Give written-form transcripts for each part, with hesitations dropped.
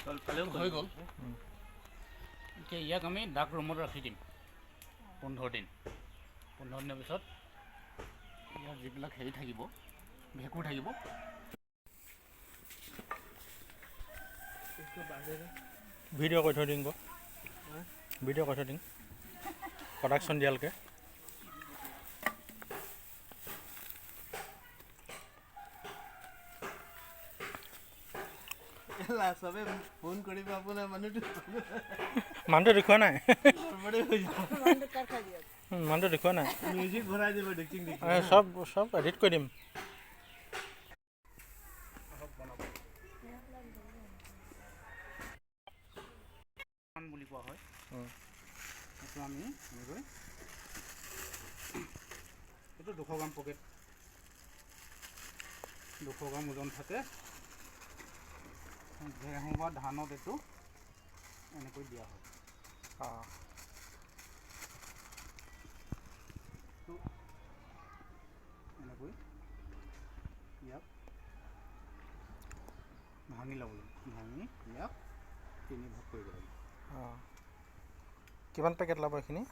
হৈ গ'ল। এতিয়া ইয়াক আমি ডাক ৰুমত ৰাখি দিম 15 দিন। 15 দিনৰ পিছত ইয়াৰ যিবিলাক হেৰি থাকিব, ভেঁকুৰ থাকিব, ভিডিঅ' কৰি থৈ দিম আকৌ, ভিডিঅ' কৰি থৈ দিম প্ৰডাকশ্যন দিয়ালৈকে। ফোন কৰিব আপোনাৰ মানুহটো দেখুওৱা নাই, মানুহটো দেখুওৱা নাই, মিউজিক ভৰাই দিব দেখিং চব এডিট কৰি দিম। বুলি কোৱা হয়। সেইটো আমি এনেকৈ এইটো 200 গ্ৰাম পকেট, 200 গ্ৰাম ওজন থাকে। ঘেঁহু বা ধানত এইটো এনেকৈ দিয়া হয়। এনেকৈ ইয়াক ভাঙি ল'ব লাগিব, ভাঙি ইয়াক 3 ভাগ কৰিব লাগিব। কিমান পেকেট ল'ব এইখিনি?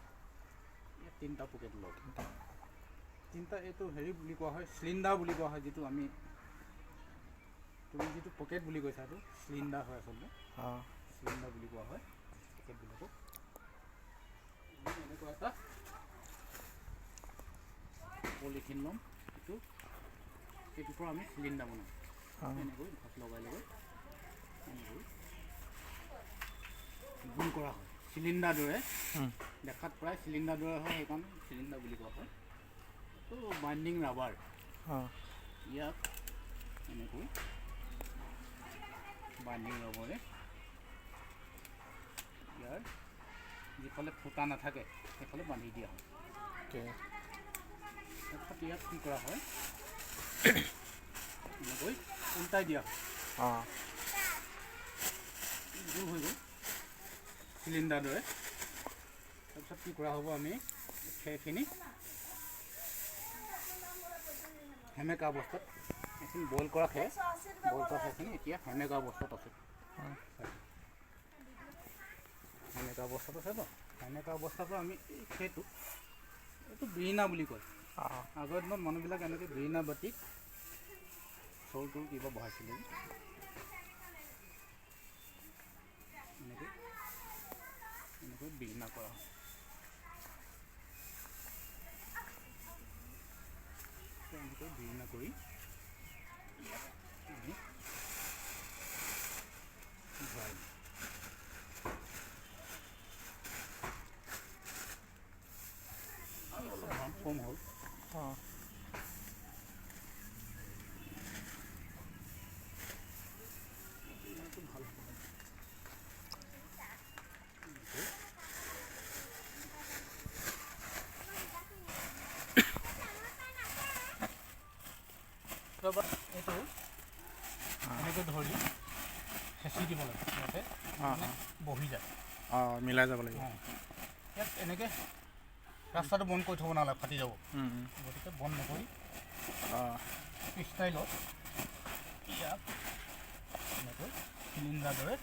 ইয়াত 3টা পেকেট লওঁ। 3টা এইটো হেৰি বুলি কোৱা হয়, চিলিণ্ডাৰ বুলি কোৱা হয়। যিটো আমি তুমি যিটো পকেট বুলি কৈছা এইটো চিলিণ্ডাৰ হয় আচলতে। চিলিণ্ডাৰ বুলি কোৱা হয় পকেটবিলাকক। এনেকুৱা এটা পলিথিন ল'ম, এইটোৰ পৰা আমি চিলিণ্ডাৰ বনাম। এনেকৈ ভাত লগাই এনেকৈ গোল কৰা হয় চিলিণ্ডাৰ দৰে। দেখাত প্ৰায় চিলিণ্ডাৰ দৰে হয়, সেইকাৰণে চিলিণ্ডাৰ বুলি কোৱা হয়। এইটো বাইণ্ডিং ৰাবাৰ। ইয়াক এনেকৈ বাইণ্ডিং ৰাবাৰে ইয়াৰ যিফালে ফুটা নাথাকে সেইফালে বান্ধি দিয়া হয়। তাৰপিছত ইয়াক কি কৰা হয়, এনেকৈ উল্টাই দিয়া হয়। গোল হৈ গ'ল চিলিণ্ডাৰ দৰে। তাৰপিছত কি কৰা হ'ব, আমি খেৰখিনি সেমেকা অৱস্থাত, এইখিনি বইল কৰা খেৰখিনি এতিয়া সেমেকা অৱস্থাত আছে। সেমেকা অৱস্থাত আছে তো, সেমেকা অৱস্থাৰ পৰা আমি এইটো বিৰিণা বুলি কয়। আগৰ দিনত মানুহবিলাক এনেকৈ বিৰিণা বাতিত চাউল কিবা বহাইছিলে, এনেকৈ বিৰিণা কৰা হয়। এনেকৈ বিৰিণা কৰি আমি ভৰাই দিওঁ। কম হ'ল। ভাল হ'ব। এইটো এনেকৈ ধৰি হেঁচি দিব লাগে, যাতে বহি যায়। মিলাই যাব লাগিব। ইয়াত এনেকৈ ৰাস্তাটো বন্ধ কৰি থ'ব নালাগে, ফাটি যাব। গতিকে বন্ধ নকৰি ষ্টাইলত ইয়াক এনেকৈ চিলিণ্ডাৰ দৰে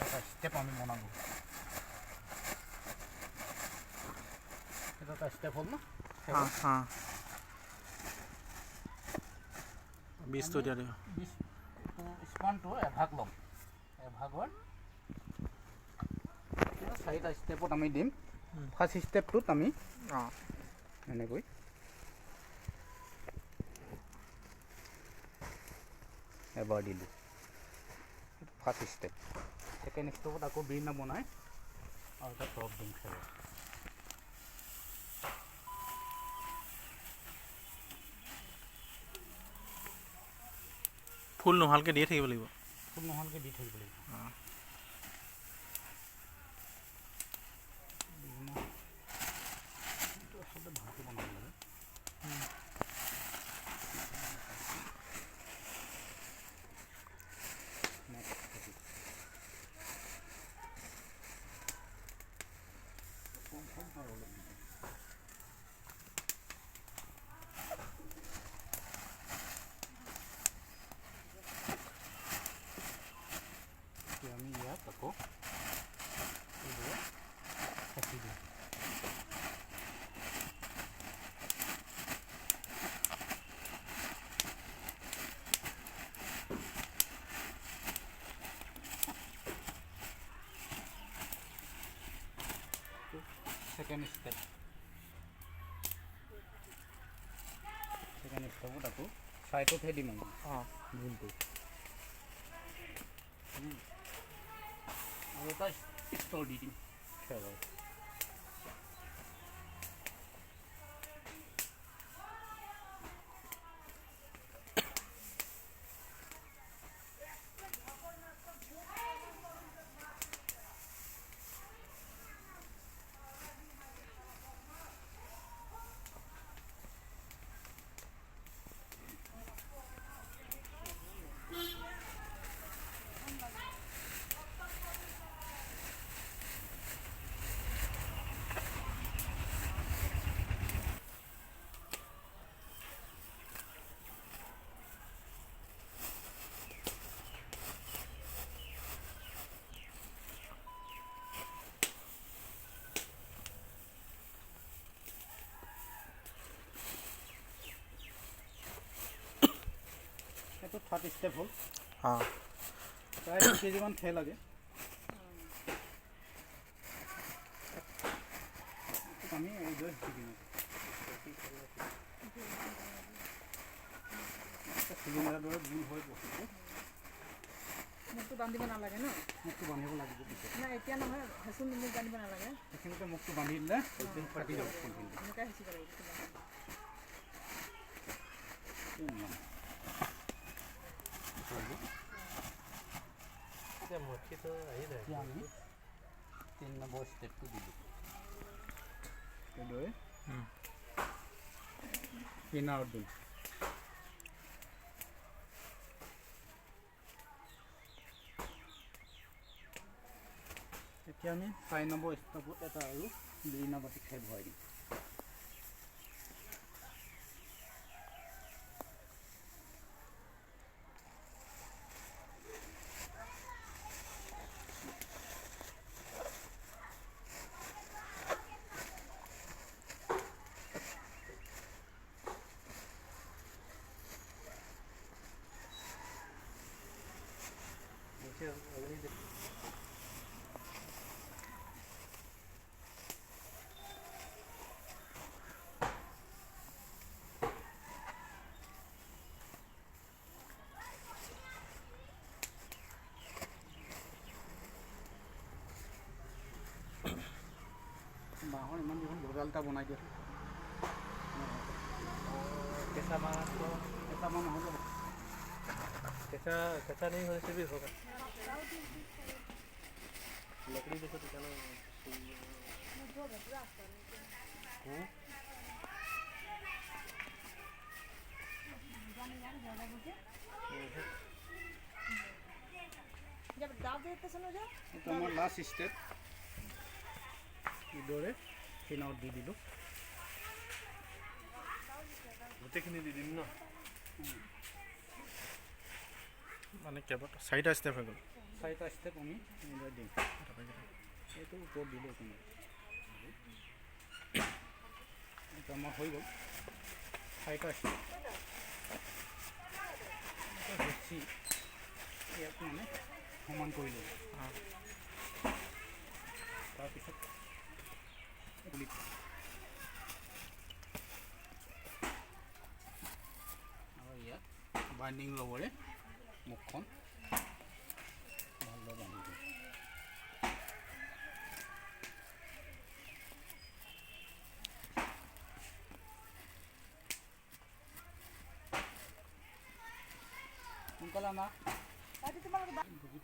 এটা ষ্টেপ আমি বনালোঁ। এটা ষ্টেপ হ'ল ন, বীজটো দিয়া দিব। স্পানটো এভাগ ল'ম, এভাগৰ 4টা ষ্টেপত আমি দিম। ফাৰ্ষ্ট ষ্টেপটোত আমি এনেকৈ এবাৰ দিলোঁ, ফাৰ্ষ্ট ষ্টেপ। ছেকেণ্ড ষ্টেপত আকৌ বিৰিণা বনাই আৰু এটা টপ দিম খেৰ। ফুল নোহোৱালৈকে দিয়ে থাকিব লাগিব। ফুল নোহোৱালৈকে দি থাকিব লাগিব। আচলতে ভালকৈ বনাব লাগে। সেকেন্ড ষ্টেপ ষ্টেপত আকৌ চাইডতহে দিম আমি ভুলটো আৰু এটা ষ্টৰ দি দিম খেৰৰ এইটো থাৰ্ড ষ্টেপ হ'ল প্ৰায় 2 কেজিমান খেৰ লাগে আমি এইদৰে শিকিম চিলিণ্ডাৰৰ দৰে ভুল হয় বস্তুটো মুখটো বান্ধিব নালাগে ন মুখটো বান্ধিব লাগিব পিছত না এতিয়া নহয় হেঁচুন মুখ বান্ধিব নালাগে সেইখিনিতে মুখটো বান্ধি দিলে ফাটি যাব ফুলখিনি এনেকুৱাই হেঁচিব লাগিব মুঠিটো আহি যায় এতিয়া আমি 3 নম্বৰ ষ্টেপটো দিলোঁ এইদৰে কিনাৰত দিম এতিয়া আমি 4 নম্বৰ ষ্টেপত এটা আৰু 2 বাতি খেৰ ভৰাই দিম বাঁহৰ ইমান দেখোন গজাল এটা বনাই দিয়াছোঁ केसा मास तो এটামান নহ'লে केसा केसा नहीं होने से भी होगा लकड़ी देखो तो चलो जब दाब देते सुनो जा এইটো আমাৰ লাষ্ট ষ্টেপ এইদৰে কিনাৰত দি দিলোঁ গোটেইখিনি দি দিম ন মানে কেইবাটা 4টা ষ্টেপ হৈ গ'ল 4টা ষ্টেপ আমি এইদৰে দিম এইটো ওপৰত দিলোঁ কিনাৰত এইটো আমাৰ হৈ গ'ল 4টা ষ্টেপ বেছি ইয়াত মানে সমান কৰি ল'ব তাৰপিছত গুলি আৰু ইয়াত বাইণ্ডিং ল'বৰে মুখখন ভালদৰে বান্ধি দিম সোনকালে আমাৰ বুজি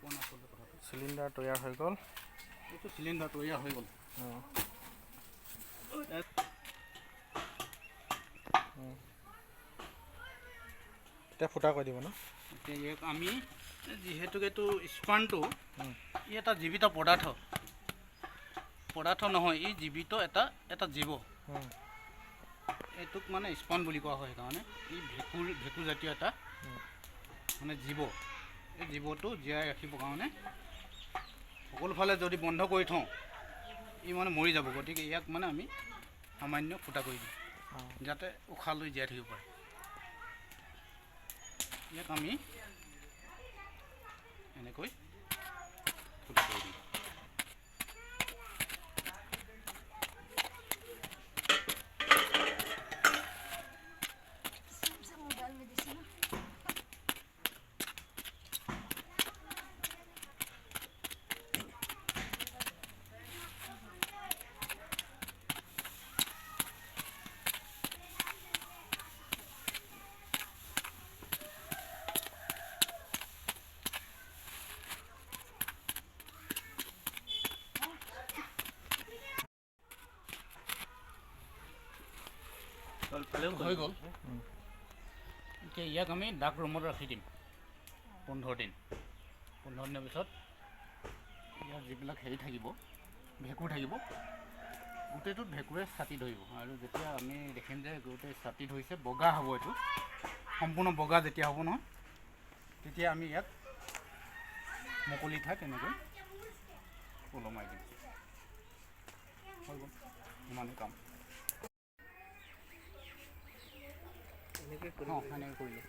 পোৱা নাছিলোঁ কথাটো চিলিণ্ডাৰ তৈয়াৰ হৈ গ'ল এইটো চিলিণ্ডাৰ তৈয়াৰ হৈ গ'ল এতিয়া ফুটা কৰি দিব ন এতিয়া ইয়াক আমি যিহেতুকে এইটো স্পানটো ই এটা জীৱিত পদাৰ্থ নহয় ই জীৱিত এটা জীৱ এইটোক মানে স্পান বুলি কোৱা হয় সেইকাৰণে ই ভেঁকুৰ জাতীয় এটা মানে জীৱ এই জীৱটো জীয়াই ৰাখিবৰ কাৰণে সকলোফালে যদি বন্ধ কৰি থওঁ ই মানে মৰি যাব গতিকে ইয়াক মানে আমি সামান্য ফুটা কৰি দিওঁ যাতে উশাহ লৈ জীয়াই থাকিব পাৰে ইয়াক আমি এনেকৈ ফুটা কৰি দিওঁ ভালেও হৈ গ'ল এতিয়া ইয়াক আমি ডাক ৰুমত ৰাখি দিম 15 দিন 15 দিনৰ পিছত ইয়াৰ যিবিলাক হেৰি থাকিব ভেঁকুৰ থাকিব গোটেইটোত ভেঁকুৰে ছাতি ধৰিব আৰু যেতিয়া আমি দেখিম যে গোটেই ছাতি ধৰিছে বগা হ'ব এইটো সম্পূৰ্ণ বগা যেতিয়া হ'ব নহয় তেতিয়া আমি ইয়াক মুকলি ঠাইত তেনেকৈ ওলমাই দিম হৈ গ'ল ইমানেই কাম এনেকৈ অঁ সেনেকৈ কৰিলোঁ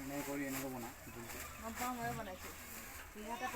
এনেকৈ কৰি এনেকৈ বনাওঁ গম পাওঁ ময়ে বনাইছোঁ ইয়াতে